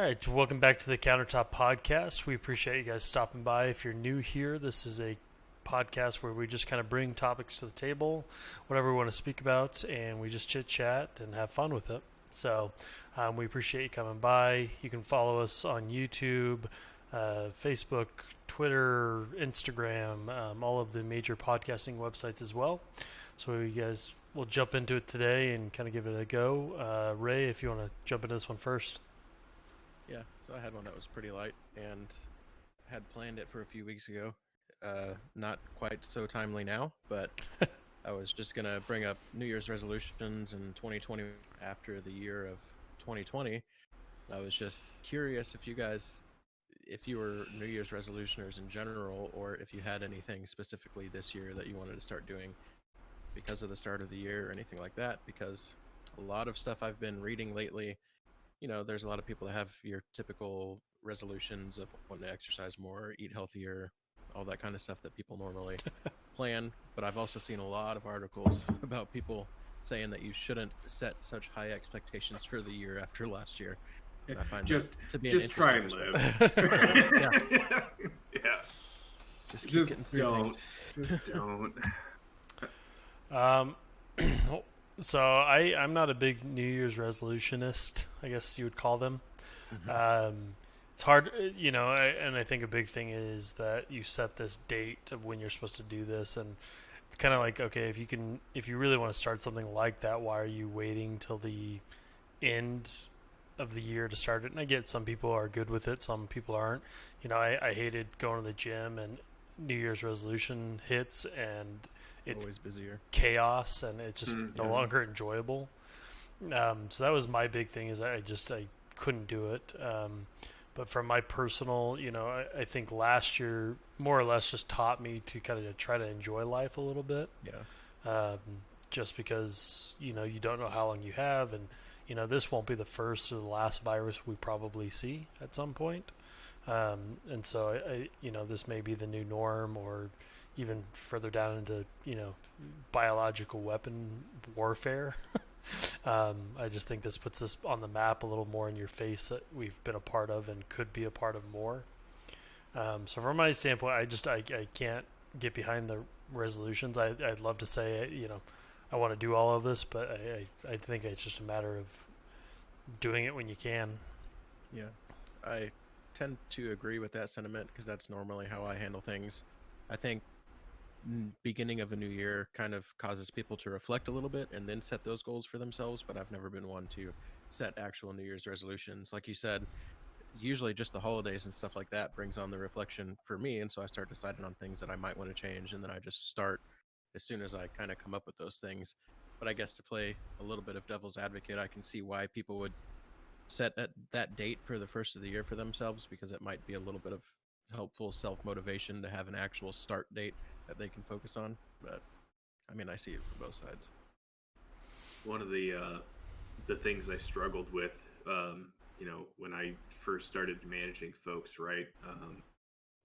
right, welcome back to the Countertop Podcast. We appreciate you guys stopping by. If you're new here, this is a podcast where we just kind of bring topics to the table, whatever we want to speak about, and we just chit chat and have fun with it. So we appreciate you coming by. You can follow us on YouTube, Facebook, Twitter, Instagram, all of the major podcasting websites as well. So you guys will jump into it today and kind of give it a go. Ray, if you want to jump into this one first. Yeah, so I had one that was pretty light and had planned it for a few weeks ago. Not quite so timely now, but I was just going to bring up New Year's resolutions in 2020 after the year of 2020. I was just curious if you were New Year's resolutioners in general, or if you had anything specifically this year that you wanted to start doing because of the start of the year or anything like that, because a lot of stuff I've been reading lately, there's a lot of people that have your typical resolutions of wanting to exercise more, eat healthier, all that kind of stuff that people normally plan. But I've also seen a lot of articles about people saying that you shouldn't set such high expectations for the year after last year. And I find that to be just try and live. Yeah. Just don't. Just don't. So I'm not a big New Year's resolutionist, I guess you would call them. Mm-hmm. It's hard, and I think a big thing is that you set this date of when you're supposed to do this, and it's kind of like, okay, if you really want to start something like that, why are you waiting till the end of the year to start it? And I get some people are good with it, some people aren't. I hated going to the gym and New Year's resolution hits and it's always busier, chaos, and it's just no longer enjoyable. So that was my big thing, is I couldn't do it. But from my personal, I think last year more or less just taught me to kind of try to enjoy life a little bit. Yeah. Just because, you don't know how long you have, and, this won't be the first or the last virus we probably see at some point. And so I this may be the new norm, or even further down into, biological weapon warfare. I just think this puts us on the map a little more in your face that we've been a part of and could be a part of more. So from my standpoint, I can't get behind the resolutions. I'd love to say, I want to do all of this, but I think it's just a matter of doing it when you can. Yeah, I tend to agree with that sentiment because that's normally how I handle things. I think beginning of a new year kind of causes people to reflect a little bit and then set those goals for themselves, but I've never been one to set actual New Year's resolutions. Like you said, usually just the holidays and stuff like that brings on the reflection for me, and so I start deciding on things that I might want to change, and then I just start as soon as I kind of come up with those things. But I guess to play a little bit of devil's advocate, I can see why people would set that date for the first of the year for themselves, because it might be a little bit of helpful self-motivation to have an actual start date that they can focus on. But I mean, I see it from both sides. One of the things I struggled with, when I first started managing folks, right?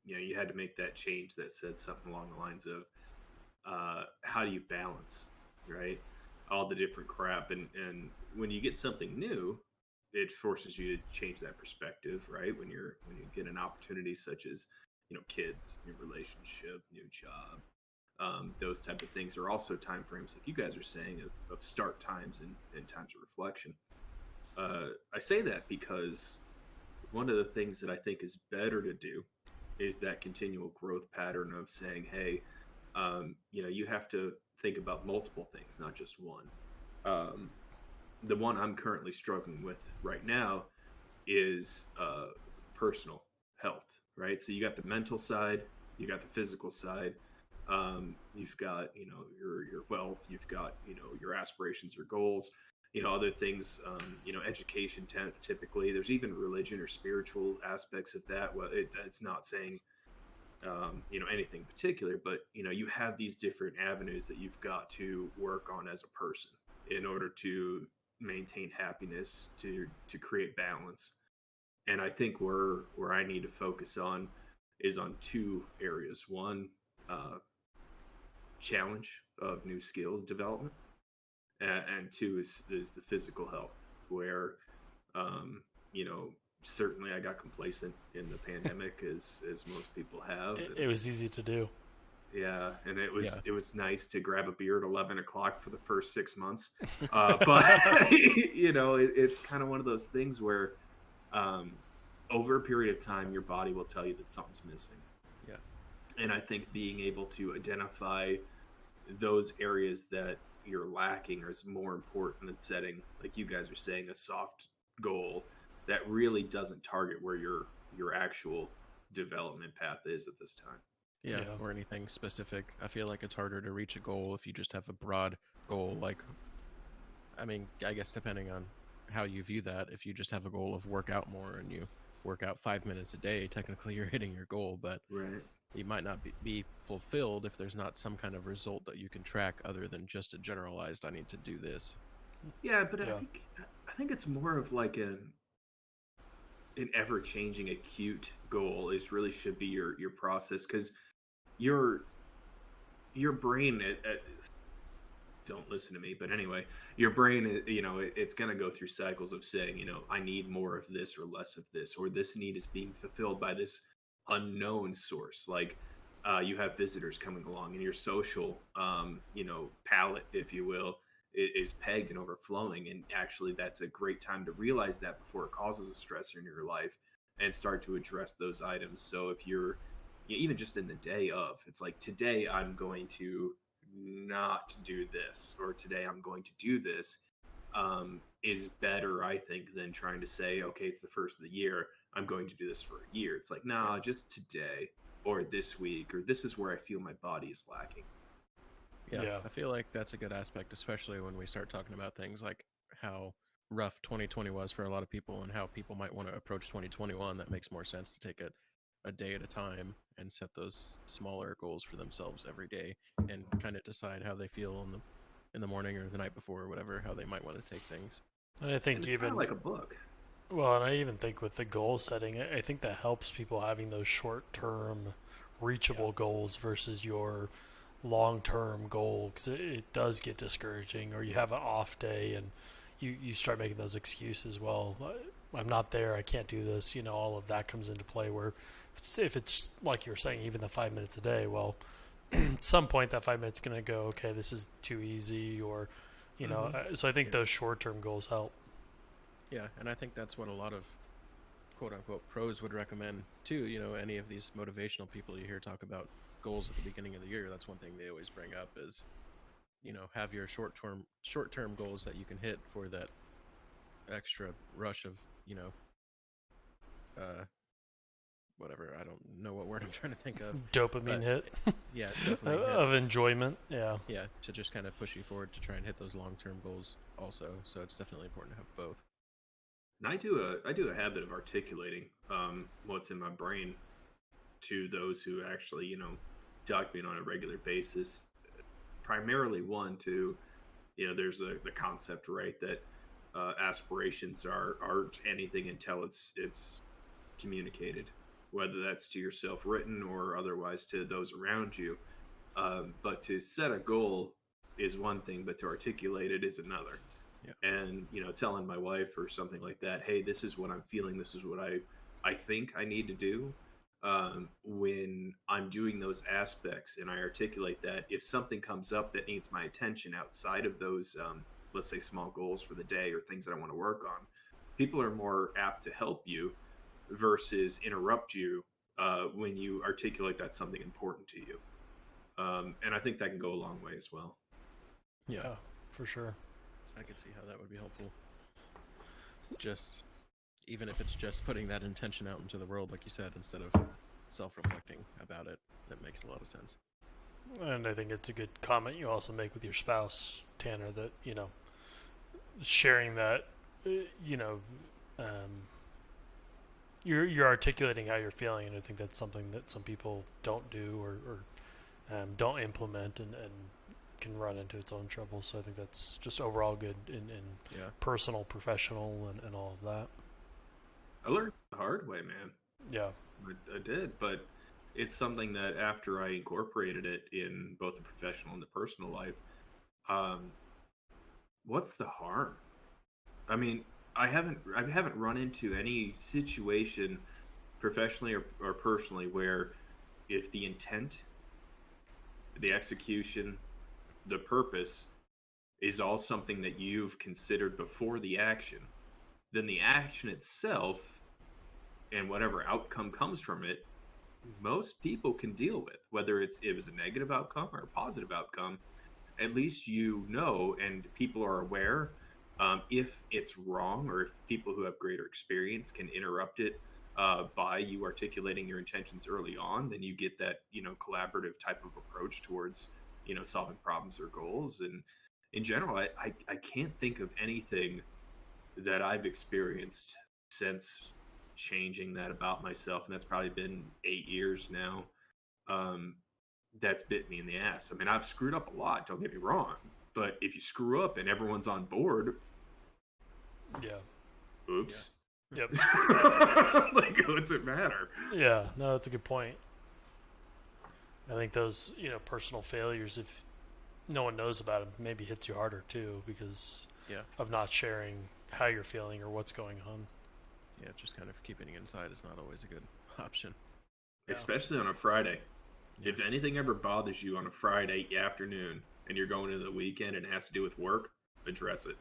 You had to make that change that said something along the lines of, how do you balance, right, all the different crap, and when you get something new, it forces you to change that perspective, right? When you get an opportunity such as, kids, new relationship, new job, those type of things are also time frames, like you guys are saying, of start times and times of reflection. I say that because one of the things that I think is better to do is that continual growth pattern of saying, hey, you have to think about multiple things, not just one. The one I'm currently struggling with right now is personal health, right? So you got the mental side, you got the physical side, you've got, your wealth, you've got, your aspirations or goals, other things, education typically. There's even religion or spiritual aspects of that. Well, it's not saying, anything particular, but, you have these different avenues that you've got to work on as a person in order to maintain happiness, to create balance. And I think where I need to focus on is on two areas. One, challenge of new skills development, and two is the physical health, where certainly I got complacent in the pandemic, as most people have. It was easy to do. Yeah, and it was Yeah. it was nice to grab a beer at 11 o'clock for the first 6 months, but it's kind of one of those things where over a period of time, your body will tell you that something's missing. Yeah. And I think being able to identify those areas that you're lacking is more important than setting, like you guys are saying, a soft goal that really doesn't target where your actual development path is at this time. Yeah, or anything specific. I feel like it's harder to reach a goal if you just have a broad goal. Like, I mean, I guess depending on how you view that, if you just have a goal of work out more and you work out 5 minutes a day, technically you're hitting your goal, but Right. you might not be fulfilled if there's not some kind of result that you can track other than just a generalized, I need to do this. Yeah, but Yeah. I think it's more of like an ever changing acute goal is really should be your process, because your brain don't listen to me, but anyway, your brain, it's going to go through cycles of saying, I need more of this or less of this, or this need is being fulfilled by this unknown source. Like you have visitors coming along, and your social palate, if you will, is pegged and overflowing, and actually that's a great time to realize that before it causes a stressor in your life, and start to address those items. So if you're even just in the day of, it's like, today I'm going to not do this, or today I'm going to do this, is better, I think, than trying to say, okay, it's the first of the year, I'm going to do this for a year. It's like, nah, just today or this week, or this is where I feel my body is lacking. Yeah, I feel like that's a good aspect, especially when we start talking about things like how rough 2020 was for a lot of people and how people might want to approach 2021. That makes more sense to take it a day at a time and set those smaller goals for themselves every day and kind of decide how they feel in the morning or the night before or whatever, how they might want to take things. And I think And it's even kind of like a book. well, and I even think with the goal setting, I think that helps people having those short-term, reachable goals versus your long-term goal, because it does get discouraging, or you have an off day and you start making those excuses. Well, I'm not there, I can't do this. All of that comes into play. Where if it's like you were saying, even the 5 minutes a day, well, at some point that 5 minutes is going to go, okay, this is too easy, or so I think those short-term goals help. Yeah, and I think that's what a lot of quote-unquote pros would recommend too. Any of these motivational people you hear talk about goals at the beginning of the year, that's one thing they always bring up is, have your short-term goals that you can hit for that extra rush of, whatever, I don't know what word I'm trying to think of. Dopamine hit. Yeah, dopamine hit. Of enjoyment. Yeah, to just kind of push you forward to try and hit those long-term goals also. So it's definitely important to have both. And I do a habit of articulating what's in my brain to those who actually, talk to me on a regular basis. Primarily, one, to, there's the concept, right, that aspirations aren't anything until it's communicated, whether that's to yourself written or otherwise to those around you. But to set a goal is one thing, but to articulate it is another. Yeah. And telling my wife or something like that, hey, this is what I'm feeling, this is what I think I need to do. When I'm doing those aspects and I articulate that, if something comes up that needs my attention outside of those let's say small goals for the day or things that I want to work on, people are more apt to help you versus interrupt you when you articulate that's something important to you. And I think that can go a long way as well. Yeah, for sure. I could see how that would be helpful. Just, even if it's just putting that intention out into the world, like you said, instead of self-reflecting about it, that makes a lot of sense. And I think it's a good comment you also make with your spouse, Tanner, that, sharing that, you're articulating how you're feeling, and I think that's something that some people don't do or don't implement and can run into its own trouble. So I think that's just overall good in personal, professional, and all of that. I learned the hard way, man. Yeah. I did, but it's something that after I incorporated it in both the professional and the personal life, what's the harm? I mean, I haven't run into any situation, professionally or personally, where if the intent, the execution, the purpose is all something that you've considered before the action, then the action itself and whatever outcome comes from it, most people can deal with, whether it was a negative outcome or a positive outcome. At least you know, and people are aware. If it's wrong, or if people who have greater experience can interrupt it by you articulating your intentions early on, then you get that collaborative type of approach towards solving problems or goals. And in general, I can't think of anything that I've experienced since changing that about myself, and that's probably been 8 years now. Um, that's bit me in the ass. I mean, I've screwed up a lot, don't get me wrong, but if you screw up and everyone's on board, Yeah. oops. Yep. Like, what's it matter? Yeah. No, that's a good point. I think those, personal failures, if no one knows about them, maybe hits you harder too because of not sharing how you're feeling or what's going on. Yeah, just kind of keeping it inside is not always a good option. Especially on a Friday. If anything ever bothers you on a Friday afternoon and you're going into the weekend and it has to do with work, address it.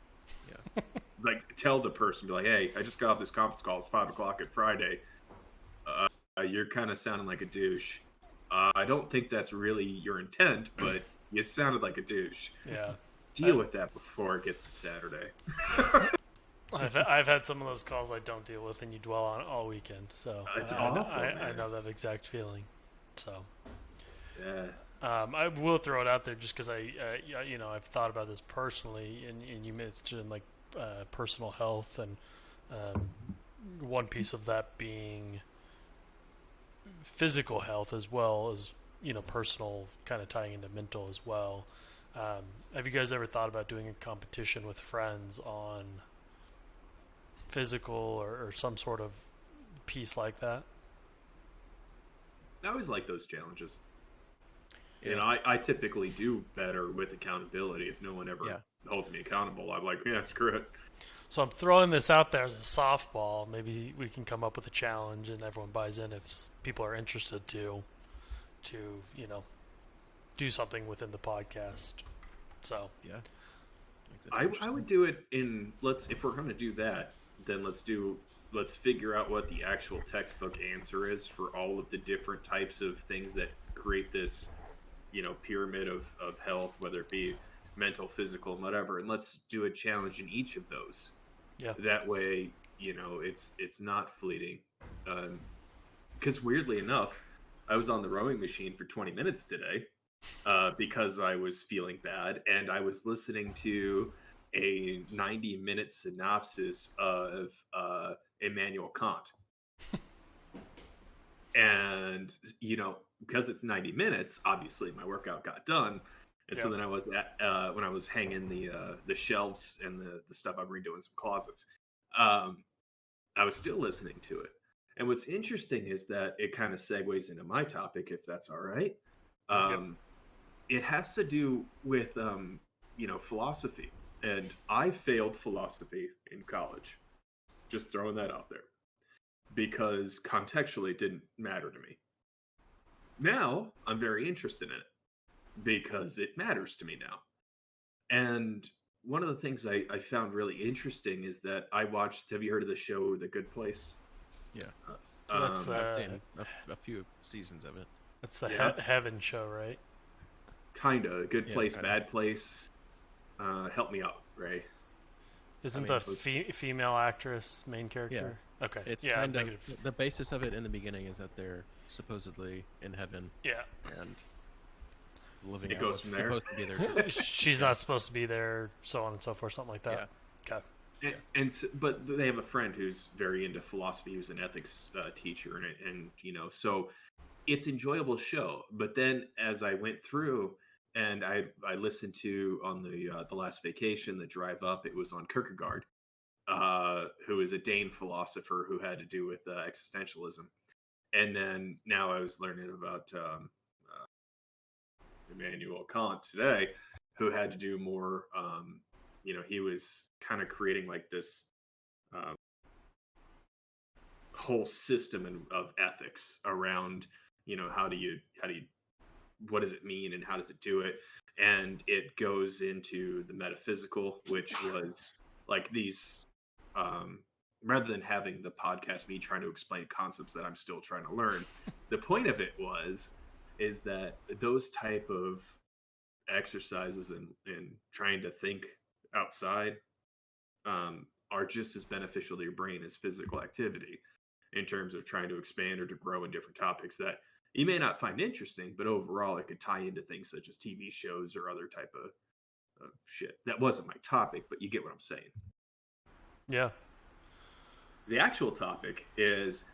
Yeah. Like, tell the person, be like, hey, I just got off this conference call. It's 5 o'clock at Friday. You're kind of sounding like a douche. I don't think that's really your intent, but you sounded like a douche. Yeah. Deal with that before it gets to Saturday. I've had some of those calls I don't deal with, and you dwell on it all weekend. So It's awful, I know that exact feeling. So yeah. I will throw it out there just because I've thought about this personally, and you mentioned like personal health, and one piece of that being physical health as well as personal, kind of tying into mental as well. Have you guys ever thought about doing a competition with friends on physical or some sort of piece like that? I always like those challenges. Yeah. I typically do better with accountability. If no one ever holds me accountable, I'm like, yeah, screw it. So I'm throwing this out there as a softball. Maybe we can come up with a challenge and everyone buys in if people are interested to do something within the podcast. So yeah, I would do it in if we're going to do that, then let's figure out what the actual textbook answer is for all of the different types of things that create this pyramid of health, whether it be mental, physical, whatever, and let's do a challenge in each of those. Yeah, that way it's not fleeting. Because weirdly enough, I was on the rowing machine for 20 minutes today because I was feeling bad, and I was listening to a 90-minute synopsis of Immanuel Kant. And because it's 90 minutes, obviously my workout got done. And so then I was when I was hanging the shelves and the stuff I'm redoing some closets, I was still listening to it. And what's interesting is that it kind of segues into my topic, if that's all right. It has to do with philosophy, and I failed philosophy in college. Just throwing that out there, because contextually it didn't matter to me. Now I'm very interested in it because it matters to me now. And one of the things I found really interesting is that I watched, have you heard of the show The Good Place? Yeah. I've seen a few seasons of it. That's the Heaven show, right? Kind of. Good Place, Bad Place. Help me out, Ray. Isn't the female actress main character? Yeah. Okay. It's kind of the basis of it in the beginning is that they're supposedly in heaven. Yeah. And living. It goes from there. Supposed to be there too. She's not supposed to be there, so on and so forth, something like that. Yeah. Okay. But they have a friend who's very into philosophy. He was an ethics teacher, and so it's an enjoyable show. But then as I went through and I listened to on the last vacation, the drive up, it was on Kierkegaard, who is a Dane philosopher who had to do with existentialism. And then now I was learning about Immanuel Kant today, who had to do more. He was kind of creating like this whole system of ethics around, how do you what does it mean and how does it do it? And it goes into the metaphysical, which was like these, rather than having the podcast me trying to explain concepts that I'm still trying to learn, the point of it is that those type of exercises and trying to think outside, are just as beneficial to your brain as physical activity in terms of trying to expand or to grow in different topics that you may not find interesting, but overall it could tie into things such as TV shows or other type of shit. That wasn't my topic, but you get what I'm saying. Yeah. The actual topic is,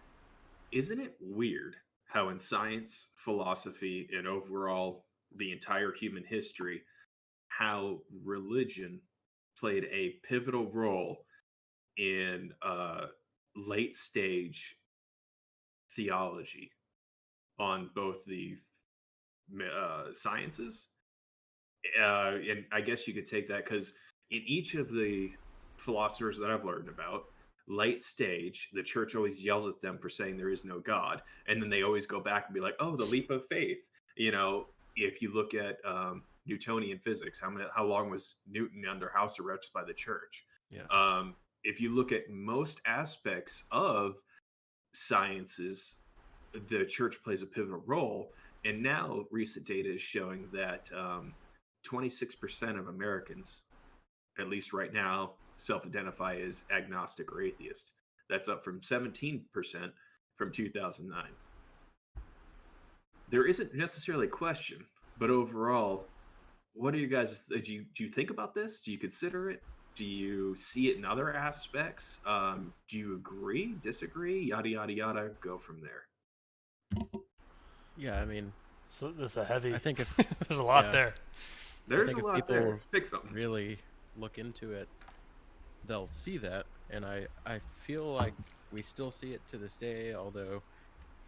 isn't it weird how in science, philosophy, and overall the entire human history, how religion played a pivotal role in late stage theology on both the sciences, and I guess you could take that because in each of the philosophers that I've learned about, late stage, the church always yells at them for saying there is no God, and then they always go back and be like, "Oh, the leap of faith." If you look at Newtonian physics, how long was Newton under house arrest by the church? Yeah. If you look at most aspects of sciences, the church plays a pivotal role. And now recent data is showing that 26% of Americans, at least right now, self-identify as agnostic or atheist. That's up from 17% from 2009. There isn't necessarily a question, but overall, what are you guys? Do you think about this? Do you consider it? Do you see it in other aspects? Do you agree, disagree, yada, yada, yada? Go from there. Yeah, I mean, So this is a heavy. I think if there's a lot yeah. there. There's think a if lot people there. Pick something. really look into it, they'll see that. And I feel like we still see it to this day, although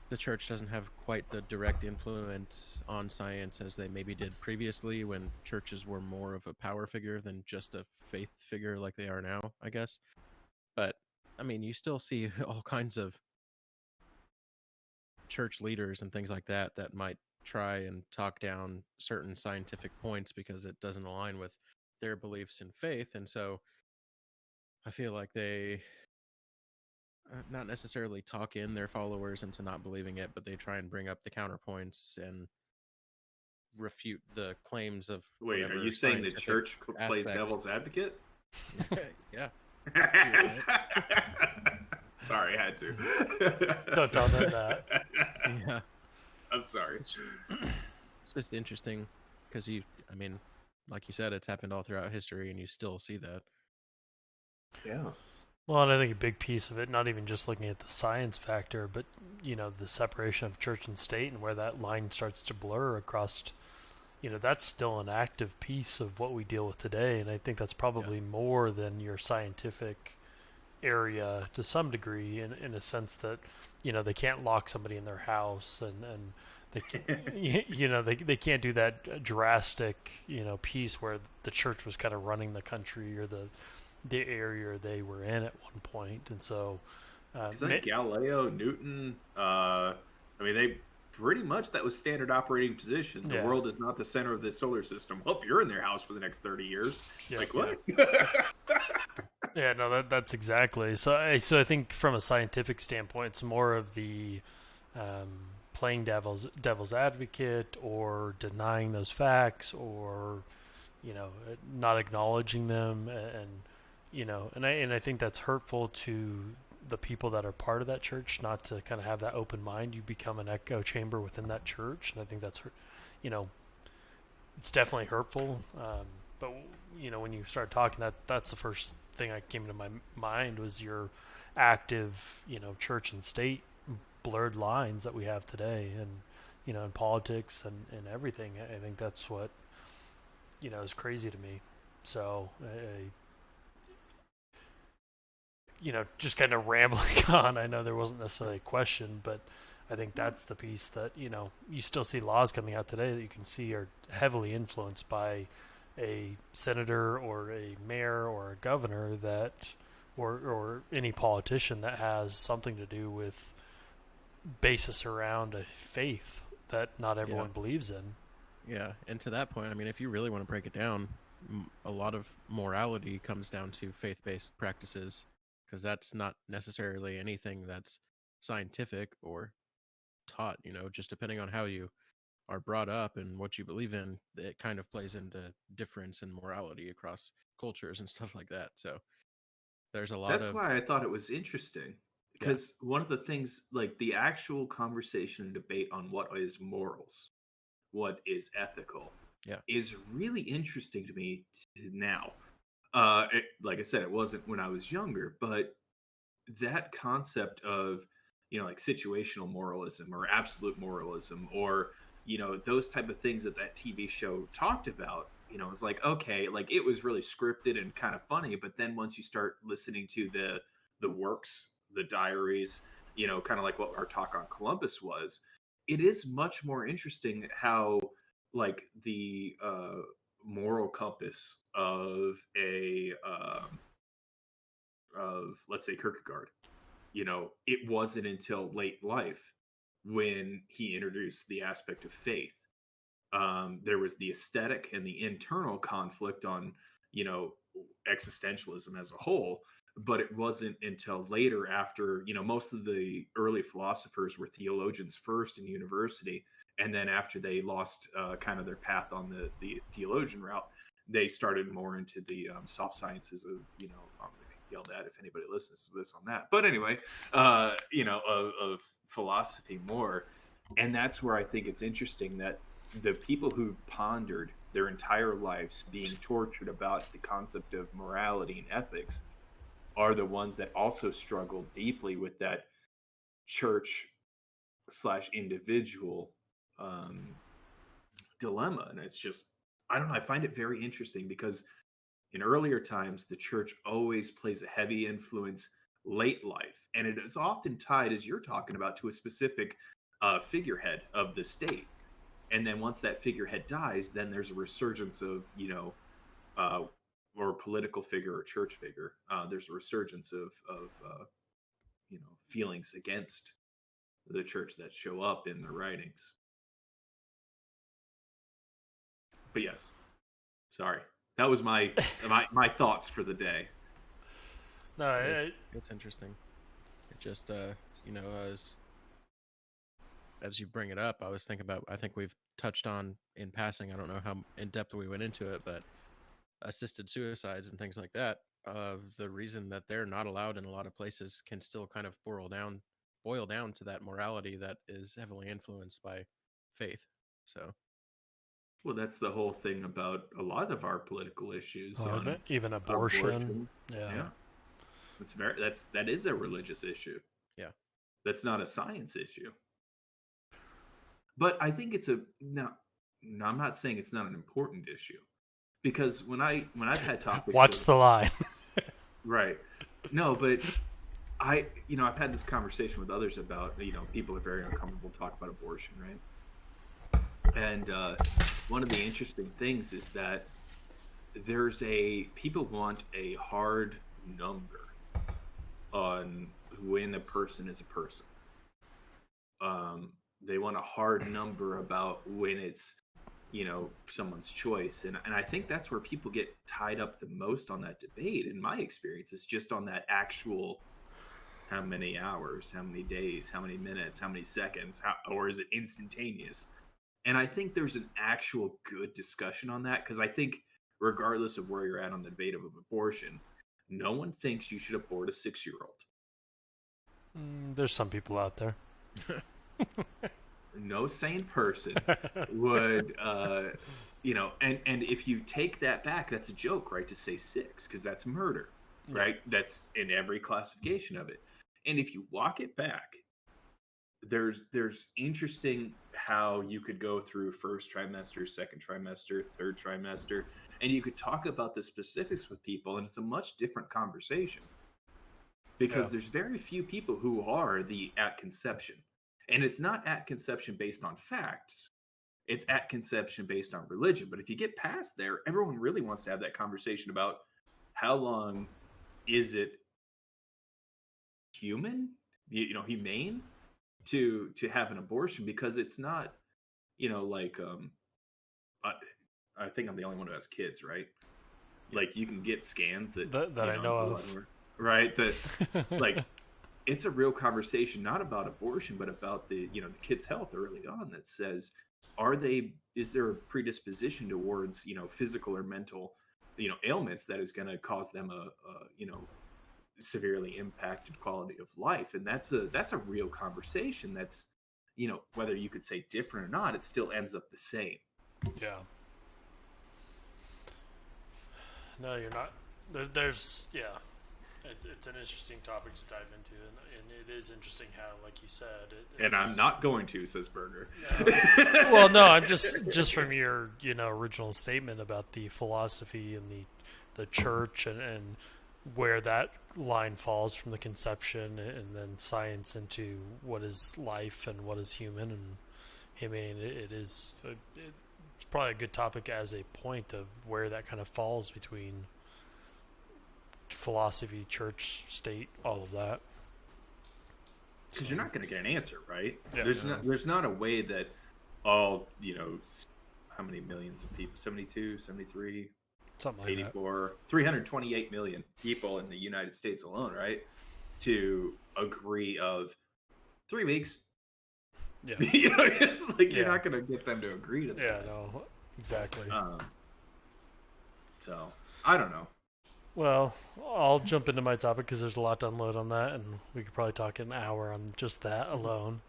the church doesn't have quite the direct influence on science as they maybe did previously, when churches were more of a power figure than just a faith figure like they are now, I guess. But I mean, you still see all kinds of church leaders and things like that that might try and talk down certain scientific points because it doesn't align with their beliefs in faith. And so I feel like they not necessarily talk in their followers into not believing it, but they try and bring up the counterpoints and refute the claims of Wait, are whatever you saying the scientific church plays aspect. devil's advocate? Yeah. Sorry, I had to. Don't tell them that. Yeah. I'm sorry. It's just interesting because I mean, like you said, it's happened all throughout history and you still see that. Yeah. Well, and I think a big piece of it, not even just looking at the science factor, but the separation of church and state and where that line starts to blur across. That's still an active piece of what we deal with today, and I think that's probably more than your scientific area to some degree, in a sense that they can't lock somebody in their house, and they they can't do that drastic piece where the church was kind of running the country or the area they were in at one point. And so Galileo, Newton, they pretty much, that was standard operating position. The world is not the center of the solar system. Hope you're in their house for the next 30 years. Like what? Yeah, no, that's exactly. So I think from a scientific standpoint, it's more of the playing devil's advocate, or denying those facts, or not acknowledging them, and I think that's hurtful to the people that are part of that church, not to kind of have that open mind. You become an echo chamber within that church, and I think that's it's definitely hurtful. But when you start talking, that's the first thing that came to my mind was your active church and state blurred lines that we have today, and in politics and everything. I think that's what is crazy to me. So just kind of rambling on. I know there wasn't necessarily a question, but I think that's the piece that you still see laws coming out today that you can see are heavily influenced by a senator or a mayor or a governor that or any politician that has something to do with basis around a faith that not everyone believes in. Yeah, and to that point, I mean, if you really want to break it down, a lot of morality comes down to faith-based practices, because that's not necessarily anything that's scientific or taught, just depending on how you are brought up and what you believe in, it kind of plays into difference in morality across cultures and stuff like that. So there's a lot That's of, why I thought it was interesting. yeah, Because one of the things, like the actual conversation and debate on what is morals, what is ethical, yeah, is really interesting to me now. Like I said, it wasn't when I was younger, but that concept of, like situational moralism or absolute moralism, or those type of things that TV show talked about, it's like, okay, like it was really scripted and kind of funny, but then once you start listening to the works, the diaries, kind of like what our talk on Columbus was, it is much more interesting how, like, the moral compass of a of, let's say, Kierkegaard, it wasn't until late life when he introduced the aspect of faith. There was the aesthetic and the internal conflict on, you know, existentialism as a whole. But it wasn't until later, after, most of the early philosophers were theologians first in university. And then after they lost kind of their path on the theologian route, they started more into the soft sciences of, I'm going to get yelled at if anybody listens to this on that. But anyway, of philosophy more. And that's where I think it's interesting that the people who pondered their entire lives being tortured about the concept of morality and ethics are the ones that also struggle deeply with that church slash individual dilemma. And it's just, I don't know, I find it very interesting because in earlier times, the church always plays a heavy influence late life. And it is often tied, as you're talking about, to a specific figurehead of the state. And then once that figurehead dies, then there's a resurgence of, or political figure or church figure. There's a resurgence of feelings against the church that show up in the writings. But yes, sorry, that was my thoughts for the day. No, it's interesting. It just, as you bring it up, I was thinking about, I think we've touched on in passing, I don't know how in depth we went into it, but assisted suicides and things like that, the reason that they're not allowed in a lot of places can still kind of boil down to that morality that is heavily influenced by faith. So, Well, that's the whole thing about a lot of our political issues on even abortion. Yeah, that is a religious issue. Yeah, that's not a science issue. But I think it's no, I'm not saying it's not an important issue, because when I've had topics, watch the line. Right. No, but I've had this conversation with others about, people are very uncomfortable to talk about abortion, right? And one of the interesting things is that people want a hard number on when a person is a person. They want a hard number about when it's, someone's choice. And I think that's where people get tied up the most on that debate. In my experience, is just on that actual, how many hours, how many days, how many minutes, how many seconds, or is it instantaneous? And I think there's an actual good discussion on that, because I think regardless of where you're at on the debate of abortion, no one thinks you should abort a 6-year-old. There's some people out there. No sane person would, and if you take that back, that's a joke, right? To say 6, because that's murder, right? That's in every classification of it. And if you walk it back, there's interesting how you could go through first trimester, second trimester, third trimester, and you could talk about the specifics with people, and it's a much different conversation, because there's very few people who are at conception. And it's not at conception based on facts. It's at conception based on religion. But if you get past there, everyone really wants to have that conversation about how long is it human, humane to have an abortion, because it's not, like I think I'm the only one who has kids, right? Like you can get scans that I know of, right? That like it's a real conversation, not about abortion, but about the the kid's health early on. That says, is there a predisposition towards physical or mental ailments that is going to cause them a severely impacted quality of life? And that's a real conversation. That's whether you could say different or not, it still ends up the same. Yeah. No, you're not. There's it's an interesting topic to dive into, and it is interesting how, like you said, and I'm not going to, says Berger. No. Well, no, I'm just from your original statement about the philosophy and the church and where that line falls from the conception and then science into what is life and what is human and humane. It's probably a good topic as a point of where that kind of falls between philosophy, church, state, all of that. Because you're not going to get an answer, right? Yeah, there's not a way that all how many millions of people, 72, 73, something like 84, 328 million people in the United States alone, right? To agree of 3 weeks. Yeah. It's like you're not going to get them to agree to that. Yeah, no, exactly. So, I don't know. Well, I'll jump into my topic because there's a lot to unload on that, and we could probably talk an hour on just that alone.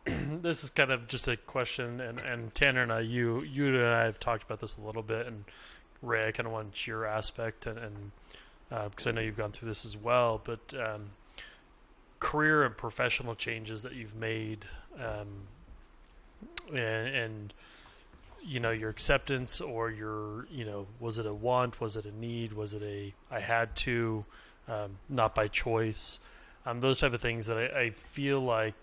This is kind of just a question, and Tanner and I, you and I have talked about this a little bit, and Ray, I kind of want your aspect, and because I know you've gone through this as well, but career and professional changes that you've made, and your acceptance, or your was it a want, was it a need, was it I had to, not by choice, those type of things that I feel like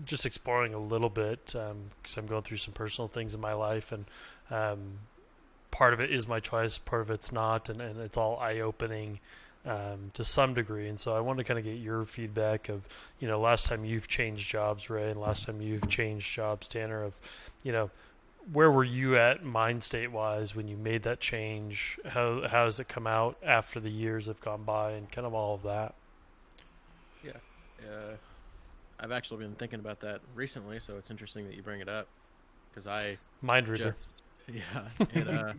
just exploring a little bit, because I'm going through some personal things in my life, and part of it is my choice, part of it's not, and it's all eye-opening to some degree. And so I wanted to kind of get your feedback of last time you've changed jobs, Ray, and last time you've changed jobs, Tanner, of where were you at mind state wise when you made that change? How has it come out after the years have gone by, and kind of all of that? Yeah. I've actually been thinking about that recently, so it's interesting that you bring it up, because mind reader. At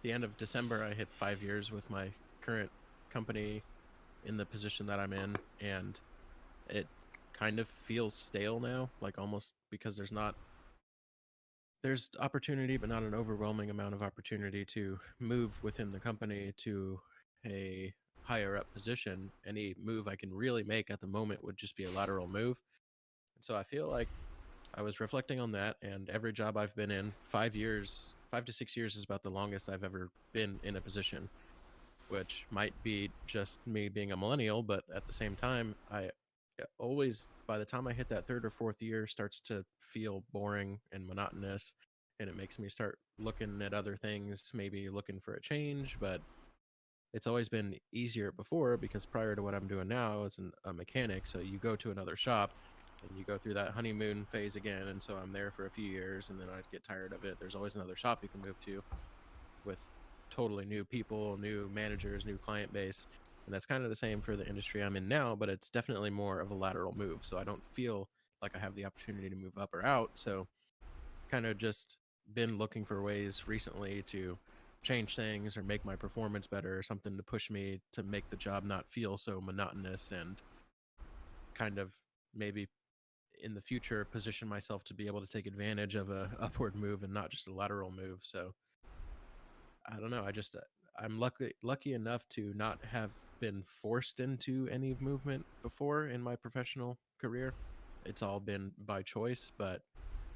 the end of December, I hit 5 years with my current company in the position that I'm in, and it kind of feels stale now, like almost, because there's opportunity, but not an overwhelming amount of opportunity to move within the company to a higher up position. Any move I can really make at the moment would just be a lateral move. And so I feel like I was reflecting on that, and every job I've been in, 5 to 6 years is about the longest I've ever been in a position, which might be just me being a millennial, but at the same time, I always, by the time I hit that 3rd or 4th year, starts to feel boring and monotonous, and it makes me start looking at other things, maybe looking for a change. But it's always been easier before, because prior to what I'm doing now as a mechanic, so you go to another shop and you go through that honeymoon phase again, and so I'm there for a few years, and then I get tired of it. There's always another shop you can move to with totally new people, new managers, new client base. And that's kind of the same for the industry I'm in now, but it's definitely more of a lateral move. So I don't feel like I have the opportunity to move up or out. So kind of just been looking for ways recently to change things or make my performance better, or something to push me to make the job not feel so monotonous, and kind of maybe in the future position myself to be able to take advantage of a upward move and not just a lateral move. So I don't know. I'm lucky enough to not have been forced into any movement before in my professional career. It's all been by choice, but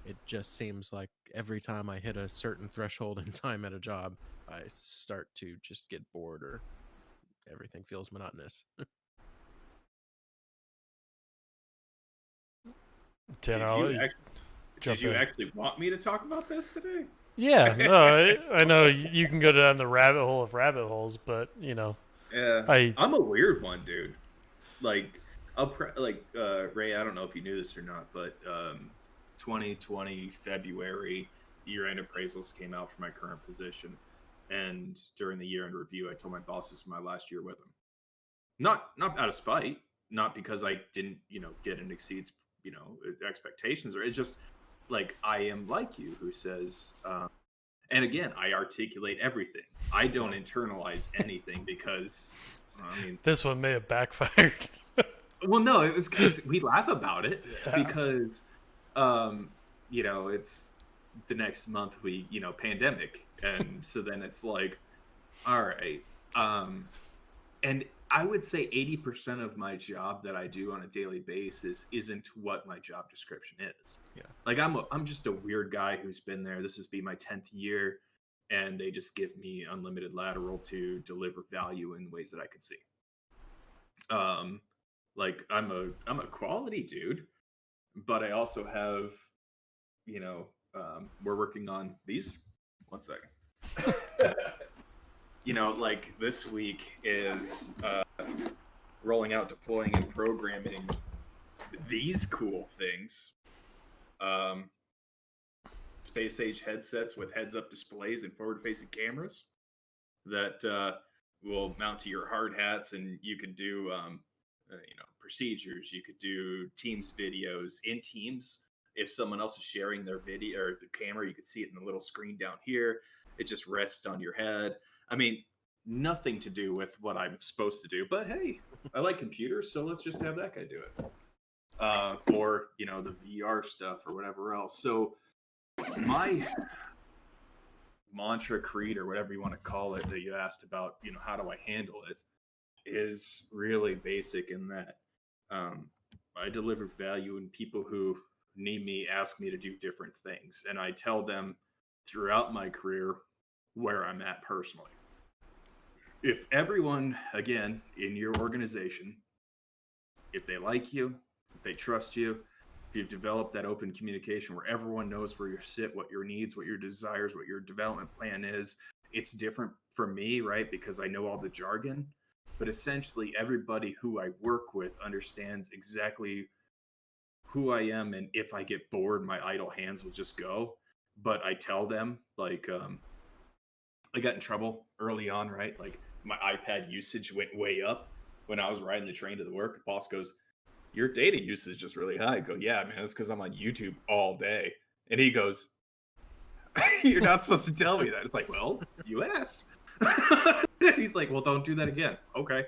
it just seems like every time I hit a certain threshold in time at a job, I start to just get bored, or everything feels monotonous. Did you actually want me to talk about this today? Yeah, no, I know you can go down the rabbit hole of rabbit holes, but Yeah, I'm a weird one, dude. Like, Ray, I don't know if you knew this or not, but 2020 February year-end appraisals came out for my current position, and during the year-end review, I told my boss this is my last year with them. Not out of spite, not because I didn't, get and exceeds, expectations, or it's just like I am like you, who says, and again, I articulate everything. I don't internalize anything because, this one may have backfired. well, no, it was because we laugh about it Yeah. because, it's the next month pandemic. And so then it's like, all right. And I would say 80% of my job that I do on a daily basis isn't what my job description is. Yeah. Like I'm just a weird guy who's been there. This is be my 10th year, and they just give me unlimited lateral to deliver value in ways that I could see. Like I'm a quality dude, but I also have, we're working on these. 1 second. Like this week is rolling out, deploying, and programming these cool things. Space age headsets with heads-up displays and forward-facing cameras that will mount to your hard hats, and you can do procedures. You could do Teams videos in Teams. If someone else is sharing their video or the camera, you could see it in the little screen down here. It just rests on your head. I mean, nothing to do with what I'm supposed to do, but hey, I like computers, so let's just have that guy do it. Or, the VR stuff or whatever else. So my mantra, creed, or whatever you want to call it that you asked about, how do I handle it, is really basic in that I deliver value, and people who need me ask me to do different things. And I tell them throughout my career where I'm at personally. If everyone, again, in your organization, if they like you, if they trust you, if you've developed that open communication where everyone knows where you sit, what your needs, what your desires, what your development plan is, it's different for me, right? Because I know all the jargon, but essentially everybody who I work with understands exactly who I am. And if I get bored, my idle hands will just go. But I tell them, like, I got in trouble early on, right? Like my iPad usage went way up when I was riding the train to the work. Boss goes, "Your data usage is really high." I go, "Yeah, man, it's because I'm on YouTube all day." And he goes, "You're not supposed to tell me that." It's like, well, you asked. He's like, "Well, don't do that again." Okay.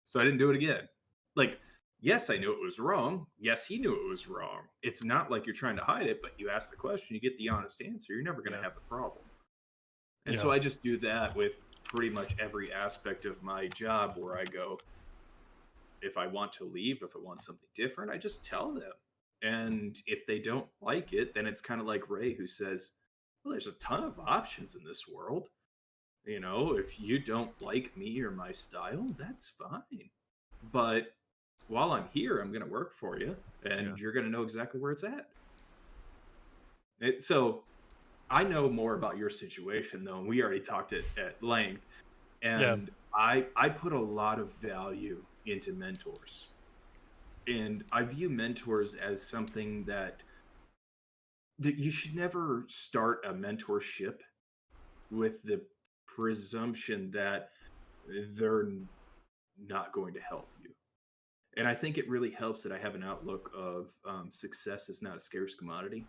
So I didn't do it again. Like, yes, I knew it was wrong. Yes, he knew it was wrong. It's not like you're trying to hide it, but you ask the question, you get the honest answer. You're never going to have a problem. And so I just do that with pretty much every aspect of my job, where I go, if I want to leave, if I want something different, I just tell them. And if they don't like it, then it's kind of like Ray, who says, well, there's a ton of options in this world. If you don't like me or my style, that's fine. But while I'm here, I'm going to work for you, and you're going to know exactly where it's at. So I know more about your situation, though, and we already talked at length. And I put a lot of value into mentors. And I view mentors as something that you should never start a mentorship with the presumption that they're not going to help you. And I think it really helps that I have an outlook of success is not a scarce commodity.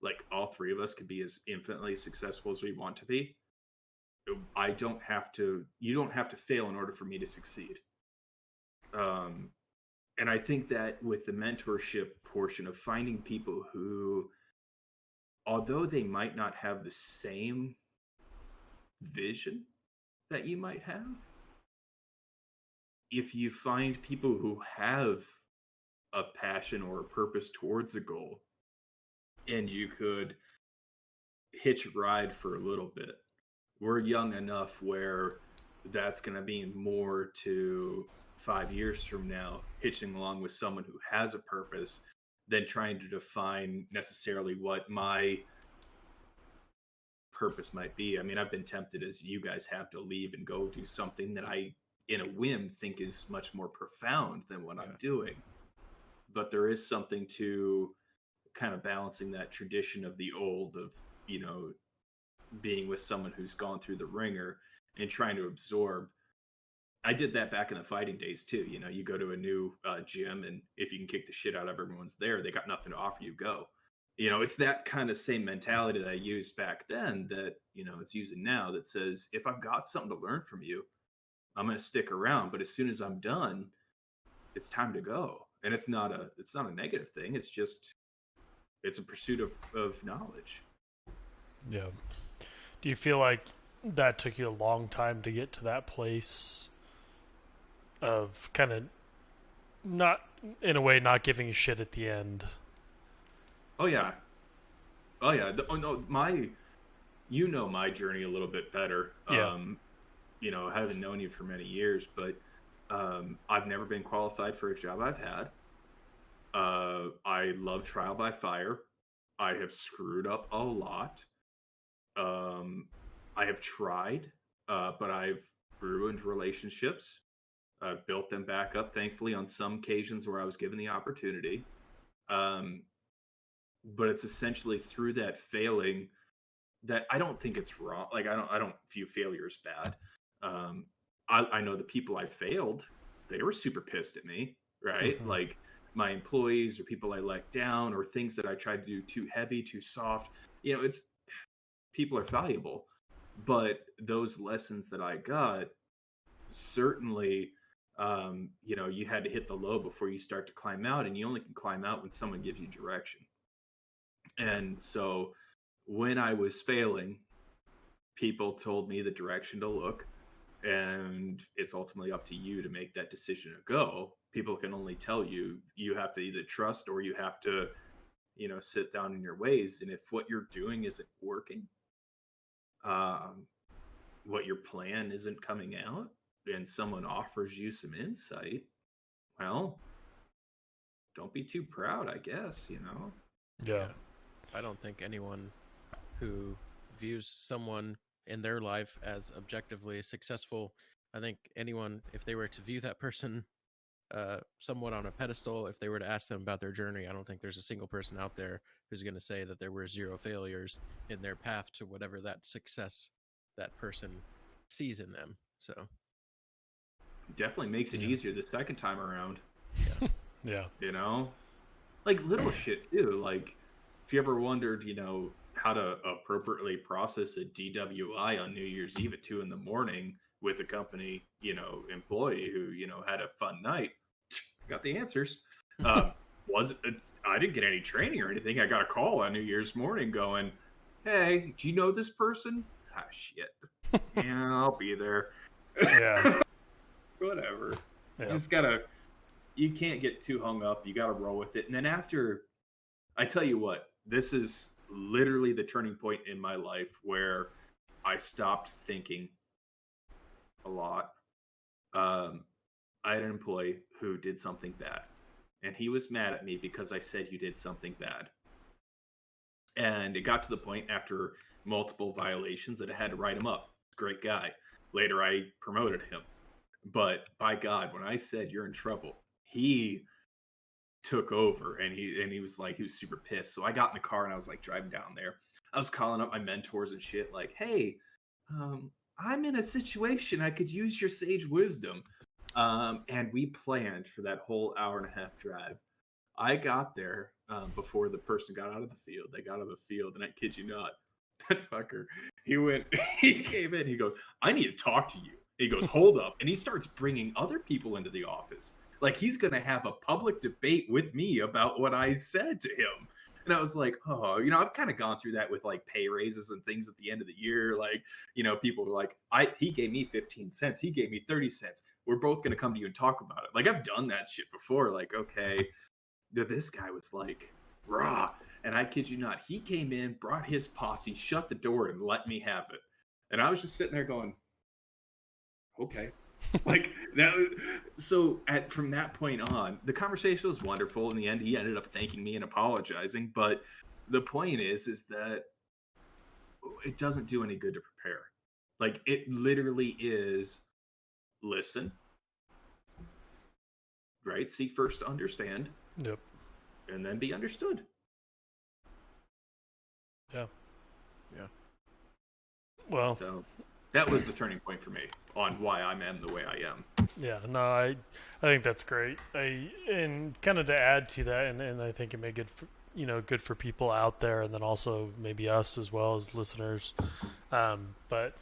Like, all three of us could be as infinitely successful as we want to be. You don't have to fail in order for me to succeed. And I think that with the mentorship portion of finding people who, although they might not have the same vision that you might have, if you find people who have a passion or a purpose towards a goal, and you could hitch a ride for a little bit. We're young enough where that's going to be more to 5 years from now, hitching along with someone who has a purpose than trying to define necessarily what my purpose might be. I mean, I've been tempted, as you guys have, to leave and go do something that I, in a whim, think is much more profound than what I'm doing. But there is something to kind of balancing that tradition of the old of, you know, being with someone who's gone through the ringer and trying to absorb. I did that back in the fighting days too. You know, you go to a new gym, and if you can kick the shit out of everyone's there, they got nothing to offer you. Go. You know, it's that kind of same mentality that I used back then that, you know, it's using now, that says, if I've got something to learn from you, I'm going to stick around. But as soon as I'm done, it's time to go. And it's not a negative thing. It's just, it's a pursuit of knowledge. Yeah. Do you feel like that took you a long time to get to that place of kind of not, in a way, not giving a shit at the end? Oh yeah. Oh yeah. Oh no, you know my journey a little bit better. Yeah. You know, I haven't known you for many years, but I've never been qualified for a job I've had. I love trial by fire. I have screwed up a lot. I have tried, but I've ruined relationships. I've built them back up, thankfully, on some occasions where I was given the opportunity. But it's essentially through that failing that I don't think it's wrong. Like, I don't view failure as bad. I know the people I failed, they were super pissed at me, right? Mhm. Like my employees or people I let down or things that I tried to do too heavy, too soft. You know, it's, people are valuable, but those lessons that I got, certainly, you know, you had to hit the low before you start to climb out, and you only can climb out when someone gives you direction. And so when I was failing, people told me the direction to look, and it's ultimately up to you to make that decision to go. People can only tell you, you have to either trust or you have to, you know, sit down in your ways. And if what you're doing isn't working, what your plan isn't coming out, and someone offers you some insight, well, don't be too proud, I guess, you know? Yeah. I don't think anyone who views someone in their life as objectively successful, I think anyone, if they were to view that person somewhat on a pedestal, if they were to ask them about their journey, I don't think there's a single person out there who's going to say that there were zero failures in their path to whatever that success that person sees in them. So It definitely makes it Yeah. easier the second time around, Yeah. you know? Like little shit too. Like, if you ever wondered, you know, how to appropriately process a DWI on New Year's Eve at 2 a.m. with a company, you know, employee who, you know, had a fun night, got the answers. I didn't get any training or anything. I got a call on New Year's morning going, "Hey, do you know this person?" Ah, shit. Yeah, I'll be there. Yeah. So whatever. Yeah. You just gotta, you can't get too hung up. You gotta roll with it. And then after, I tell you what, this is literally the turning point in my life where I stopped thinking a lot. I had an employee who did something bad, and he was mad at me because I said you did something bad. And it got to the point after multiple violations that I had to write him up. Great guy. Later, I promoted him. But by God, when I said you're in trouble, he took over, and he was like, he was super pissed. So I got in the car and I was like driving down there. I was calling up my mentors and shit, like, hey, I'm in a situation, I could use your sage wisdom. And we planned for that whole hour and a half drive. I got there before the person got out of the field. They got out of the field, and I kid you not, that fucker, he came in, he goes, I need to talk to you. He goes, hold up. And he starts bringing other people into the office. Like, he's going to have a public debate with me about what I said to him. And I was like, oh, you know, I've kind of gone through that with like pay raises and things at the end of the year. Like, you know, people were like, he gave me 15 cents. He gave me 30 cents. We're both going to come to you and talk about it. Like, I've done that shit before. Like, okay, this guy was like, raw. And I kid you not, he came in, brought his posse, shut the door, and let me have it. And I was just sitting there going, okay. Like that. So from that point on, the conversation was wonderful. In the end, he ended up thanking me and apologizing. But the point is that it doesn't do any good to prepare. Like, it literally is listen, right? Seek first to understand, Yep. And then be understood. Yeah. Yeah. Well, So that was the turning point for me on why I am the way I am. yeah, no, I think that's great. And kind of to add to that, and I think it may good for, good for people out there, and then also maybe us as well as listeners. But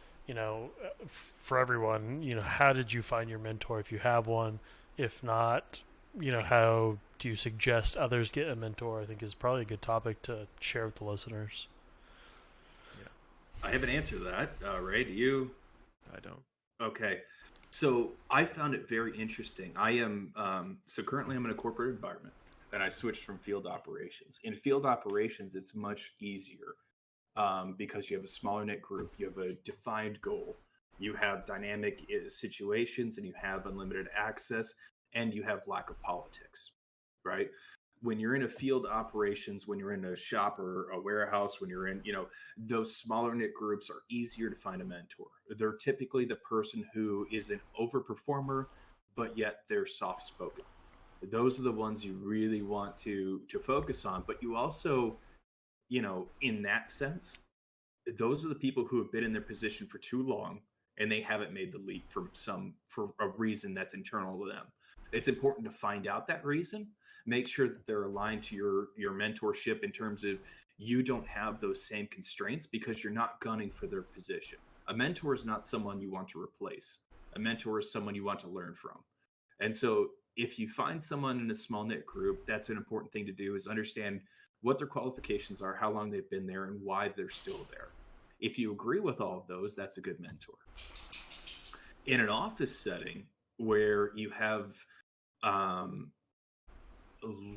for everyone, how did you find your mentor if you have one? If not, how do you suggest others get a mentor? I think is probably a good topic to share with the listeners. I have an answer to that. Ray, do you? I don't. Okay. So I found it very interesting. I am, so currently I'm in a corporate environment and I switched from field operations. In field operations, it's much easier because you have a smaller knit group, you have a defined goal, you have dynamic situations, and you have unlimited access, and you have lack of politics, right? When you're in a field operations, when you're in a shop or a warehouse, when you're in, those smaller knit groups are easier to find a mentor. They're typically the person who is an overperformer, but yet they're soft spoken. Those are the ones you really want to focus on. But you also, in that sense, those are the people who have been in their position for too long and they haven't made the leap for a reason that's internal to them. It's important to find out that reason. Make sure that they're aligned to your mentorship in terms of you don't have those same constraints because you're not gunning for their position. A mentor is not someone you want to replace. A mentor is someone you want to learn from. And so if you find someone in a small knit group, that's an important thing to do is understand what their qualifications are, how long they've been there, and why they're still there. If you agree with all of those, that's a good mentor. In an office setting where you have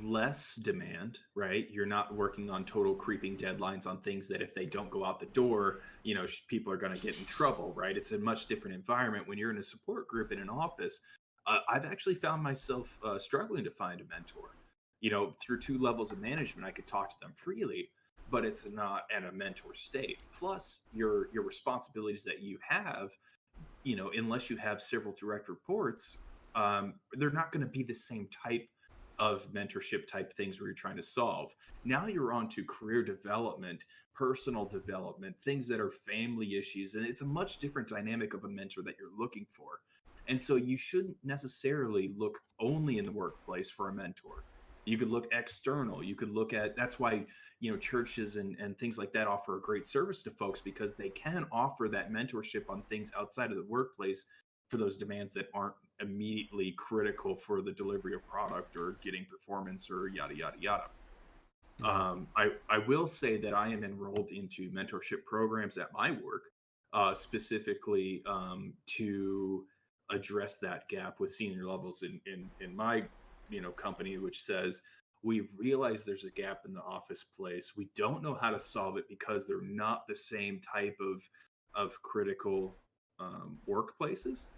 less demand, right? You're not working on total creeping deadlines on things that if they don't go out the door, people are going to get in trouble, right? It's a much different environment when you're in a support group in an office. I've actually found myself struggling to find a mentor. Through 2 levels of management, I could talk to them freely, but it's not at a mentor state. Plus, your responsibilities that you have, unless you have several direct reports, they're not going to be the same type of mentorship type things where you're trying to solve. Now you're on to career development, personal development, things that are family issues, and it's a much different dynamic of a mentor that you're looking for. And so you shouldn't necessarily look only in the workplace for a mentor. You could look external. You could look at, that's why, churches and things like that offer a great service to folks because they can offer that mentorship on things outside of the workplace for those demands that aren't immediately critical for the delivery of product or getting performance or yada, yada, yada. I will say that I am enrolled into mentorship programs at my work, specifically to address that gap with senior levels in my company, which says we realize there's a gap in the office place. We don't know how to solve it because they're not the same type of critical workplaces.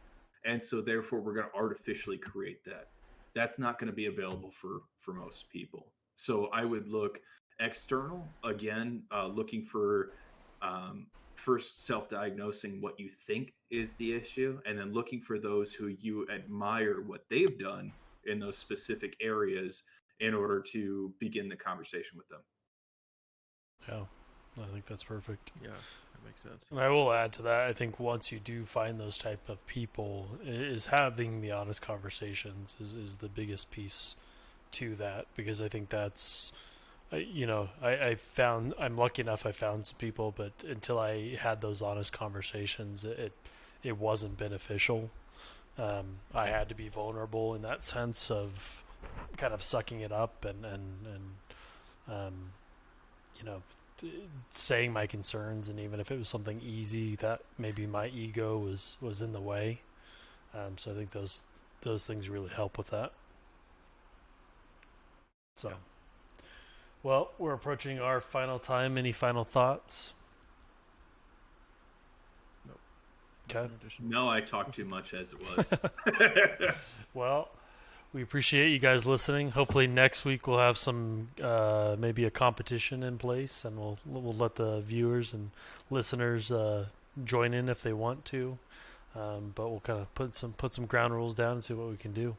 And so therefore we're going to artificially create that. That's not going to be available for most people. So I would look external, again, looking for first self-diagnosing what you think is the issue, and then looking for those who you admire what they've done in those specific areas in order to begin the conversation with them. Yeah, I think that's perfect. Yeah, that makes sense. And I will add to that, I think once you do find those type of people, is having the honest conversations is the biggest piece to that, because I think that's, I found, I'm lucky enough I found some people, but until I had those honest conversations, it wasn't beneficial. I had to be vulnerable in that sense of kind of sucking it up and saying my concerns, and even if it was something easy, that maybe my ego was in the way. So I think those things really help with that. So, well, we're approaching our final time. Any final thoughts? Nope. Okay. No, I talked too much as it was. Well, we appreciate you guys listening. Hopefully next week we'll have some maybe a competition in place, and we'll let the viewers and listeners join in if they want to. But we'll kind of put some ground rules down and see what we can do.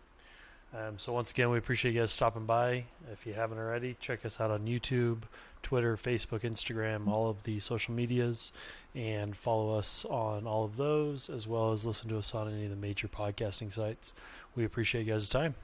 So once again, we appreciate you guys stopping by. If you haven't already, check us out on YouTube, Twitter, Facebook, Instagram, all of the social medias, and follow us on all of those, as well as listen to us on any of the major podcasting sites. We appreciate you guys' time.